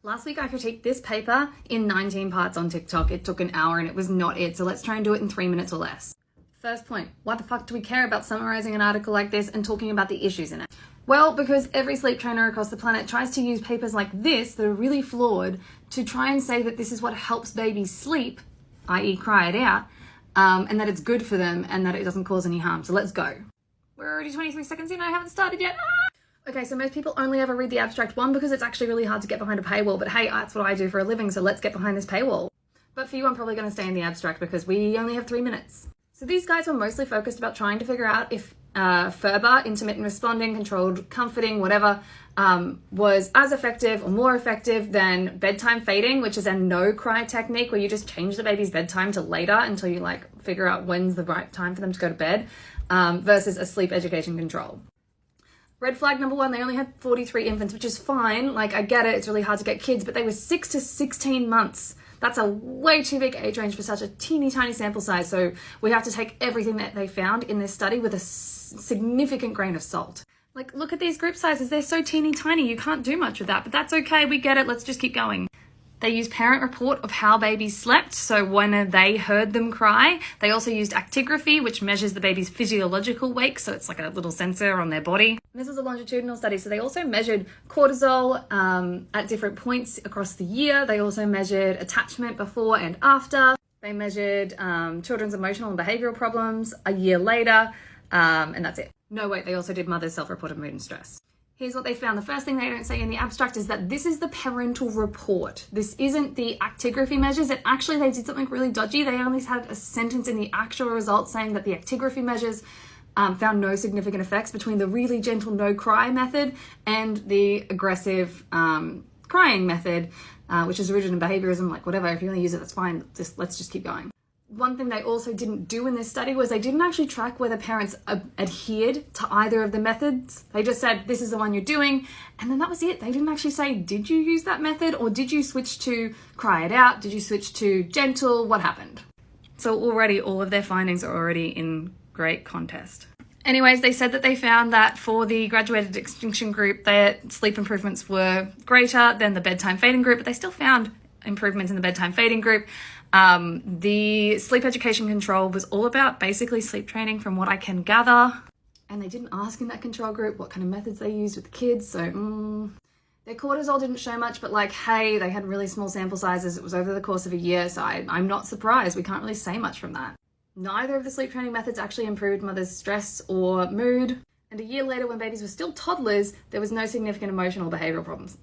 Last week I critiqued this paper in 19 parts on TikTok. It took an hour and it was not it, so let's try and do it in 3 minutes or less. First point, why the fuck do we care about summarizing an article like this and talking about the issues in it? Well, because every sleep trainer across the planet tries to use papers like this that are really flawed to try and say that this is what helps babies sleep, i.e. cry it out, and that it's good for them and that it doesn't cause any harm. So let's go. We're already 23 seconds in, I haven't started yet. Okay, so most people only ever read the abstract, one, because it's actually really hard to get behind a paywall, but hey, that's what I do for a living, so let's get behind this paywall. But for you, I'm probably going to stay in the abstract because we only have 3 minutes. So these guys were mostly focused about trying to figure out if FERBA, intermittent responding, controlled comforting, whatever, was as effective or more effective than bedtime fading, which is a no-cry technique where you just change the baby's bedtime to later until you figure out when's the right time for them to go to bed, versus a sleep education control. Red flag number one, they only had 43 infants, which is fine. I get it, it's really hard to get kids, but they were 6 to 16 months. That's a way too big age range for such a teeny tiny sample size. So we have to take everything that they found in this study with a significant grain of salt. Look at these group sizes. They're so teeny tiny. You can't do much with that, but that's okay. We get it. Let's just keep going. They used parent report of how babies slept. So when they heard them cry, they also used actigraphy, which measures the baby's physiological wake. So it's like a little sensor on their body. And this was a longitudinal study. So they also measured cortisol at different points across the year. They also measured attachment before and after. They measured children's emotional and behavioral problems a year later. And that's it. No, wait, they also did mother's self-reported mood and stress. Here's what they found. The first thing they don't say in the abstract is that this is the parental report. This isn't the actigraphy measures. They did something really dodgy. They only had a sentence in the actual results saying that the actigraphy measures found no significant effects between the really gentle no cry method and the aggressive crying method, which is rooted in behaviorism, whatever. If you want to use it, that's fine. Let's just keep going. One thing they also didn't do in this study was they didn't actually track whether parents adhered to either of the methods. They just said, this is the one you're doing. And then that was it. They didn't actually say, did you use that method or did you switch to cry it out? Did you switch to gentle? What happened? So already all of their findings are already in great contest. Anyways, they said that they found that for the graduated extinction group, their sleep improvements were greater than the bedtime fading group, but they still found improvements in the bedtime fading group. The sleep education control was all about basically sleep training from what I can gather. And they didn't ask in that control group what kind of methods they used with the kids. So their cortisol didn't show much, but hey, they had really small sample sizes. It was over the course of a year. So I'm not surprised. We can't really say much from that. Neither of the sleep training methods actually improved mother's stress or mood. And a year later, when babies were still toddlers, there was no significant emotional or behavioral problems.